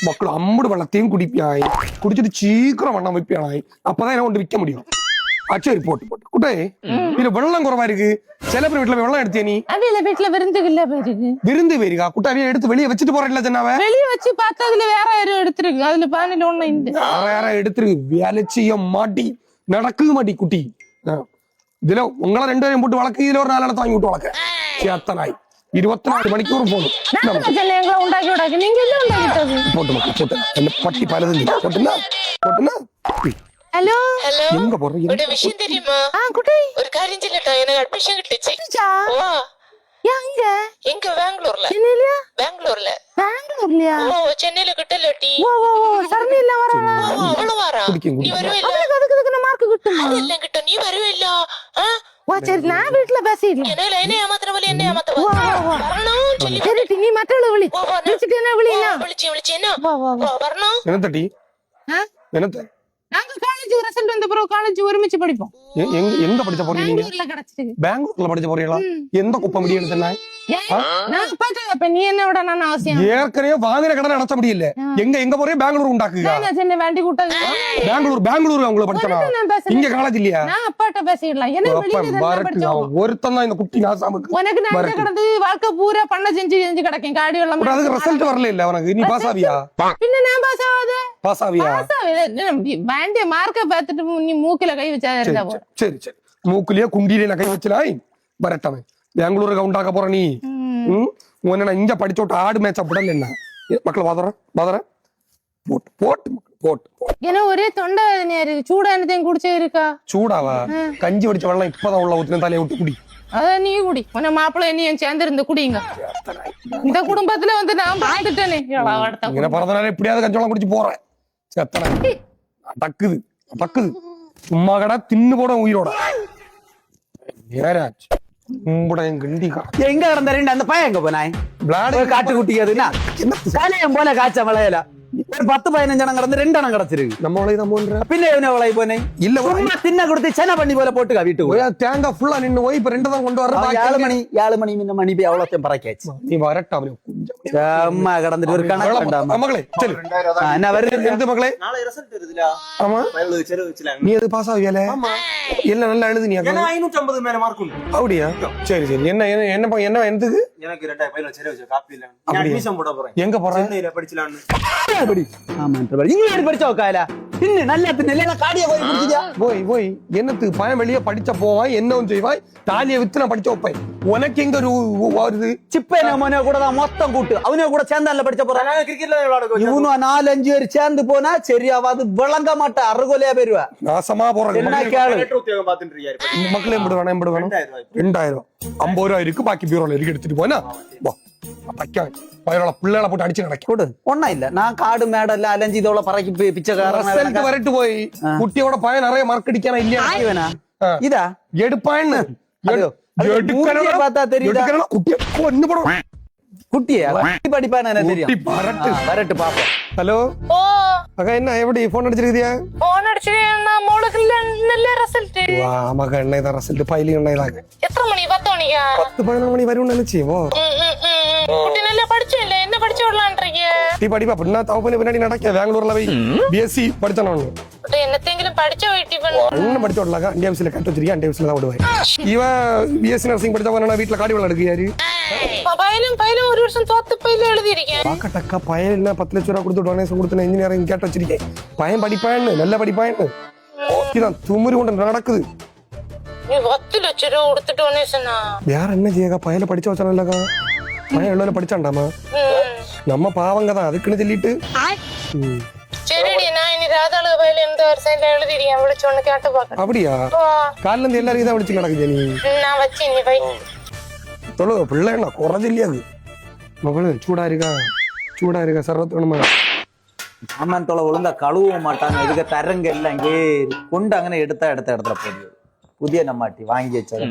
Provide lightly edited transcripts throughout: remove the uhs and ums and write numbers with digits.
மக்கள் அம்புடு வெள்ளத்தையும் குடிப்பியாய் குடிச்சிட்டு சீக்கிரம் வண்ணம் வைப்பியானாய் அப்பதான் என்ன கொண்டு விற்க முடியும். சரி போட்டு போட்டு குட்டே இதுல வெள்ளம் குறவா இருக்கு. சில பேர் வீட்டுல வெள்ளம் எடுத்தியா நீ? அவையில வீட்டுல விருந்துக்குள்ள போயிருக்கு. விருந்து போயிருக்கா குட்டாவிய எடுத்து வெளியே வச்சுட்டு போறேன்ல சொன்னாவ. வெளியே வச்சு பார்த்தா அதுல வேற யாரும் எடுத்துருக்கு. அதுல பானையில ஒண்ணு இந்த வேற யாரா எடுத்துருக்கு. வேலை செய்ய மாட்டி நடக்குது மாட்டி குட்டி. இதுல உங்களை 2 பேரையும் போட்டு வளர்க்கு. இதுல ஒரு 4 இடத்த வாங்கி விட்டு வளர்க்க சேத்தனாய் 24 மணிக்கூர் போதும். எங்களை உண்டாக்கி விடாக்கு. நீங்க எல்லாம் உண்டாக்கிட்டது போட்டு மக்கள் போட்டு என்ன பட்டி பலது போட்டுனா போட்டுனா. ஹலோ ஹலோ எங்க போறீங்க? ஒரு விஷயம் தெரியுமா? குட்டி ஒரு காரியம் சொல்லட்டா, எனக்கு அட்மிஷன் கிட்டுச்சு. வா எங்க எங்க பெங்களூர்ல. சென்னையிலயா? பெங்களூர்ல. பெங்களூர்லயா? ஓ சென்னையில கிட்டலட்டி. ஓ ஓ சரணி இல்ல வரா. அவள வாரா. நீ வருவே இல்ல. அதுக்கு மார்க் கிட்டுமா? அதெல்லாம் கிட்ட நீ வருவே இல்ல. சரி நான் வீட்டுல பேசிடுறேன். என்ன ஏமாத்துற வழி என்ன ஏமாத்துற வரணும் சொல்லி. சரி நீ மற்றவளை விளி விളിച്ചിട്ട് என்ன விளினா விളിச்சு என்ன வரணும். என்ன தட்டி என்னத்த? நாங்க காலேஜ் ரிசல்ட் வந்த பிறகு காலேஜ் ஒருமிச்சு படிப்போம். எங்க படிச்ச போறீங்க? பெங்களூர்ல கிடைச்சிருக்கு. பெங்களூர்ல படிச்ச போறீங்களா? எந்த குப்பை முடியும் எடுத்தா? நான் பார்த்தா நீ என்ன விட நான் அவசியம். ஏற்கனவே வாங்கின கடனை அடைச்ச முடியல. எங்க போறீங்க? பெங்களூர் உண்டாக்குங்க. நான் சென்னை வேண்டி கூட்டாங்க. பெங்களூர் அவங்கள படிச்சனா? இங்க காலேஜ் இல்லையா? நான் அப்பாட்ட பேசிடலாம். என்ன வெளியில தான் படிச்சோம். ஒருத்தன் தான் இந்த குட்டி நாசாமுக்கு. உனக்கு நான் கடந்து வாழ்க்கை பூரா பண்ண செஞ்சு கிடக்கேன். காடி வெள்ளம். அதுக்கு ரிசல்ட் வரல இல்ல உனக்கு. நீ பாஸ் ஆவியா? பின்ன நான் பாஸ் ஆவாதே. பாஸ் ஆவியா? வேண்டிய மார்க்க பார்த்துட்டு நீ மூக்கில கை வச்சா இருந்தா போ. சரி மூக்குலயே குண்டியில கை வச்சலாய் வரட்டவன். பெங்களூருக்கு உண்டாக்க போற நீ. உன்ன இங்க படிச்சோட்டு ஆடு மேட்சா விடல என்ன மக்கள் வாதற போட்டு போட்டு போட்டு. ஏன்னா ஒரே தொண்டை சூடா என்னத்தையும் குடிச்சே இருக்கா? சூடாவா? கஞ்சி வடிச்ச வெள்ளம் இப்பதான் உள்ள ஊத்துன தலையை விட்டு குடி. அதான் நீ குடி. உன்ன மாப்பிள்ள என்னையும் சேர்ந்து இருந்து குடிங்க. இந்த குடும்பத்துல வந்து நான் பார்த்துட்டேனே. இங்க பிறந்தனால எப்படியாவது கஞ்சி வெள்ளம் குடிச்சு போறேன். சேத்தனை டக்குது சும்மா கடா தின்னு போட உயிரோட நேராச்சு. எங்க கிடந்த 2 அந்த பையன் எங்க போனாய்? காட்டு குட்டிக்காதுன்னா காலையும் போல காய்ச்ச மலையில ஒரு 10-15 ஜனம் கிடந்து 2 அணம் கிடைச்சிருக்கு. நம்ம உலக பின்ன என்ன உலகை போனேன் இல்ல தின்ன கொடுத்து சென்ன பண்ணி போல போட்டுக்கா வீட்டுக்கு. தேங்காய் ஃபுல்லா நின்று போய் இப்ப 2 தான் கொண்டு வர. 7 மணி முன்ன மணி போய் அவ்வளோத்தையும் பறக்காச்சு. நீ வரட்டா அம்மா கிடந்துட்டு ஒரு கணக்கு மகளே என்ன வருது மகளே? ஆமா நீ எது பாஸ் ஆவியால? எல்லாம் நல்லா எழுது. நீ 550 மேல மார்க் உண்டு. அப்படியா? சரி என்ன என்னதுக்கு? எனக்கு 2000 பையில செலவு வச்ச காப்பி இல்ல. நான் அட்மிஷன் போட போறேன். எங்க போறேன்? சென்னையில படிச்சலாம்னு. போய் என்னத்துக்கு பயம் வெளியே படிச்ச போவாய் என்ன செய்வாய்? தாலியை வித்து நான் படிச்ச வைப்பேன். உனக்கு எங்க வருது? சிப்ப கூட தான் மொத்தம் கூட்டு அவனே கூட சேர்ந்தால படிச்ச போறான். கிரிக்கெட்ல விளையாட இவனு 4-5 பேர் சேர்ந்து போனா சரியாவது விளங்க மாட்டா. அறுகொலையா போயிருவா. நாசமா போறேன். உத்தியோகம் பாத்துட்டு இருக்காரு. மக்களே எம்பிடு வேணும் 2000 50 ரூபாய் இருக்கு. பாக்கி பீரோல இருக்கு. எடுத்துட்டு போனா பிள்ளைகளை போட்டு அடிச்சு நடக்க ஒன்னா இல்ல. நான் காடு மேட எல்லாம் அலைஞ்சி இதோட பறக்கி பிச்சைக்காரன் வரட்டு போய் குட்டியோட பையன் நிறைய மார்க் அடிக்கான இல்லையா? இதா எடுப்பான்னு பார்த்தா தெரியுதா? குட்டியா படிப்பான்னு தெரியும். வரட்டு பாப்போம். ஹலோ அக்கா என்ன எப்படி போன் அடிச்சிருக்கியா? போன் அடிச்சிருக்கேன். மோளுக்கு நல்ல ரிசல்ட். மக என்னதான் ரிசல்ட் பைலி என்னதான் எத்தனை மணி? 10 மணிக்கா? 10-11 மணி வரும்னு நினைச்சேவோ. குட்டி நல்லா படிச்சே இல்ல. என்ன படிச்சு விடலான்றீங்க? நீ படிப்பா அப்படின்னா தவப்பன பின்னாடி நடக்க பெங்களூர்ல போய் பிஎஸ்சி படிச்சானு என்னத்தையும் படிச்ச வெயிட்டி பண்ணு. ஒன்னும் படிச்சு விடலாக்கா. அண்டியாவிசில கட்டு வச்சிருக்கேன். அண்டியாவிசில தான் விடுவேன். இவன் பிஎஸ்சி நர்சிங் படிச்சவன் வீட்டுல காடி வெள்ளம் எடுக்கியாரு. பயிலும் 1 வருஷம் தோத்து பயில எழுதிருக்கேன். பாக்கட்டக்கா பையன் என்ன 10 லட்சம் ரூபாய் கொடுத்து டொனேஷன் கொடுத்து இன்ஜினியரிங் கேட்டு வச்சிருக்கேன். பையன் படிப்பான்னு நல்ல படிப்பான்னு ஓகேதான் துமுறி கொண்டு நடக்குது. நீ 10 லட்சம் ரூபாய் கொடுத்து டொனேஷனா? வேற என்ன செய்யக்கா? பையனை படிச்சு வச்சானு இல்லக்கா. பையன் எவ்வளவு படிச்சாண்டாமா? நம்ம பாவங்க தான் அதுக்குன்னு சொல்லிட்டு. சரிடி நான் இனி ராதாளு பயில இந்த வருஷம் எழுதிருக்கேன். விളിச்சு ஒன்னு கேட்டு பாக்க. அப்படியா? காலைல இருந்து எல்லாரும் தான் விളിச்சு நடக்குது. நீ நான் வச்சு நீ வை தொழு பிள்ளை என்ன குறைஞ்சு இல்லையாது மகளு. சூடா இருக்கா சர்வத்து வேணுமா? அம்மன் தொலை ஒழுங்கா கழுவ மாட்டாங்க. இதுக்கு தரங்க எல்லாம் இங்கே கொண்டு அங்கே எடுத்த இடத்துல போடுது. புதிய நம்மாட்டி வாங்கி வச்சது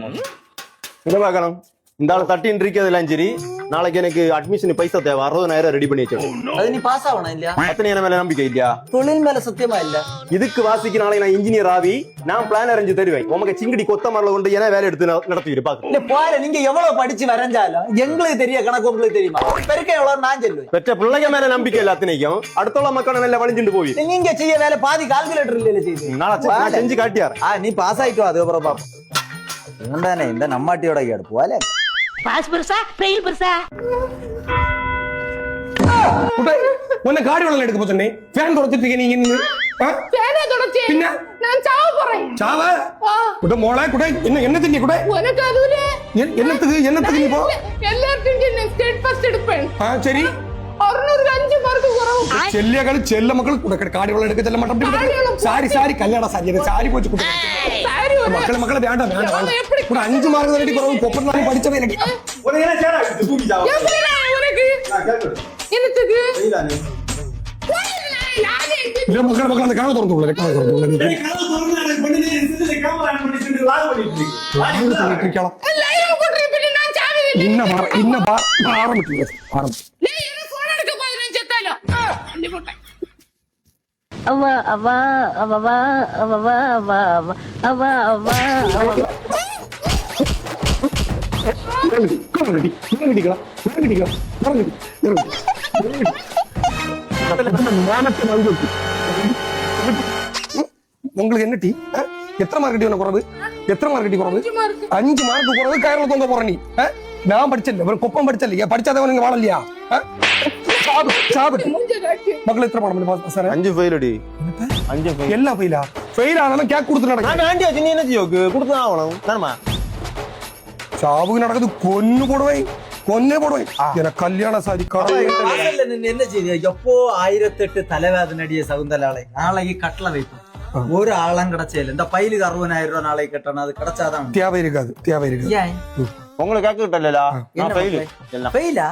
இதை பார்க்கணும். இந்த ஆள் தட்டின்னு இருக்கிறதெல்லாம் சரி, நாளைக்கு எனக்கு அட்மிஷன் பைசா தேவை, 60,000 ரெடி பண்ணி வச்சிருக்கேன். அது நீ பாஸ் ஆகணும் இல்லையா? அத்தனை என்ன மேல நம்பிக்கை இல்லையா? தொழில் மேல சத்தியமா இல்ல. இதுக்கு வாசிக்கு நாளைக்கு நான் இன்ஜினியர் ஆவி, நான் பிளான் அரேஞ்சு தருவேன். உமக்கு சிங்கடி கொத்த மரல கொண்டு ஏன்னா வேலை எடுத்து நடத்திட்டு பாக்க. இல்ல போல நீங்க எவ்வளவு படிச்சு வரைஞ்சாலும் எங்களுக்கு தெரிய கணக்கு உங்களுக்கு தெரியுமா? பெருக்க எவ்வளவு நான் சொல்லுவேன். பெற்ற பிள்ளைங்க மேல நம்பிக்கை இல்ல அத்தனைக்கும், அடுத்தவள மக்கள் நல்ல வளைஞ்சுட்டு போய் நீங்க செய்ய வேலை பாதி கால்குலேட்டர் இல்ல செய்யுது. நான் செஞ்சு காட்டியார். நீ பாஸ் ஆயிட்டோ அதுக்கப்புறம் பாப்போம். என்னதானே இந்த நம்மாட்டியோட கேடு போல பாஸ் பெருசா ஃபெயில் பெருசா குட்டை, உன்னை காடி வளம் எடுக்க போச்சே ஃபேன் தொடச்சிட்டு நீங்க நின்னு. பேனே தொடச்சி பின்ன நான் சாவ போறேன். சாவ குட்டை மோளை குட்டை என்ன திங்க குட்டை உனக்கு அதுல என்னத்துக்கு நீ போ. எல்லாருக்கும் நான் ஸ்டேட் ஃபர்ஸ்ட் எடுப்பேன். சரி 605 மார்க் குறவு. ചെല്ലിയകള് ചെല്ല മക്കൾ കാടി വെള്ളം എടുക്ക ചെല്ല മട്ടം സാരി കല്യാണ സാരി സാരി പോച്ചു മക്കളെ വേണ്ട ഇവിടെ 5 മാർക്ക് നേടി കുറവ് പൊപ്പനാണ് പഠിച്ചത് എനിക്ക് മക്കളെ அந்த கனவு திறந்துள்ள இன்ன ஆரம்பிச்சு அவா அவா அவா அவா அவா அவா அவா உங்களுக்கு என்ன டீ எத்தனை மார்க் டீ குறவு எத்தனை மார்க் டீ குறவு 5 மார்க் குறவு கயர்ல தொங்க போற நீ நான் படிச்சல ஒரு கொப்பம் படிச்சல படிச்சாதவன் நீங்க வாழலையா மக்கள் எத்தனை படம் பண்ணி சார் 5 ஃபெயில் அடி 5 ஃபெயில் எல்லாம் ஃபெயிலா ஃபெயில் ஆனாலும் கேக் கொடுத்து நடக்கு நான் ஆண்டி வச்சு நீ என்ன ஜோக்கு கொடுத்து ஆவணும் தானமா சாவுக்கு நடக்குது கொன்னு போடுவேன் எனக்கு கல்யாண சாதி என்ன செய்ய எப்போ 1008 தலைவாத நடிகை சகுந்தலாளை நாளைக்கு கட்டளை வைப்போம். ஒரு ஆளும் கிடைச்சல இந்த பைலுக்கு 60,000 ரூபாய் நாளைக்கு கட்டணும். அது கிடைச்சாதான் தேவை இருக்காது உங்களுக்கு கேட்கல நான் ஃபெயில் எல்லாம் ஃபெயிலா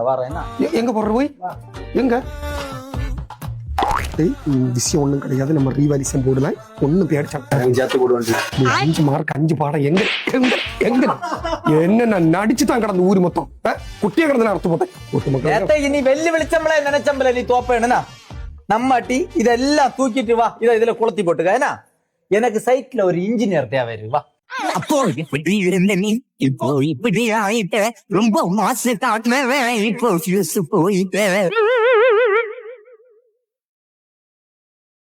வரேன்னா எங்க போடுற போய் எங்க விஷயம் ஒண்ணும் கிடையாது. நம்ம ரீவாலிசம் போடலாம் ஒண்ணும் சேர்த்து போடுவோம் 5 மார்க் 5 பாடம் எங்க என்ன நான் நடிச்சு தான் கடந்த ஊர் மொத்தம் குட்டிய கடந்த அர்த்தம் போட்டேன். நீ வெள்ளி வெளிச்சம்பள நினைச்சம்பள நீ தோப்பேன்னா நம்மாட்டி இதெல்லாம் தூக்கிட்டு வா இதை இதுல குளத்தி போட்டுக்க. ஏன்னா எனக்கு சைட்ல ஒரு இன்ஜினியர் தேவை வா. அப்போ எப்படி இருந்த நீ இப்போ இப்படி ஆயிட்ட ரொம்ப மாசு தாட்மே இப்போ போயிட்ட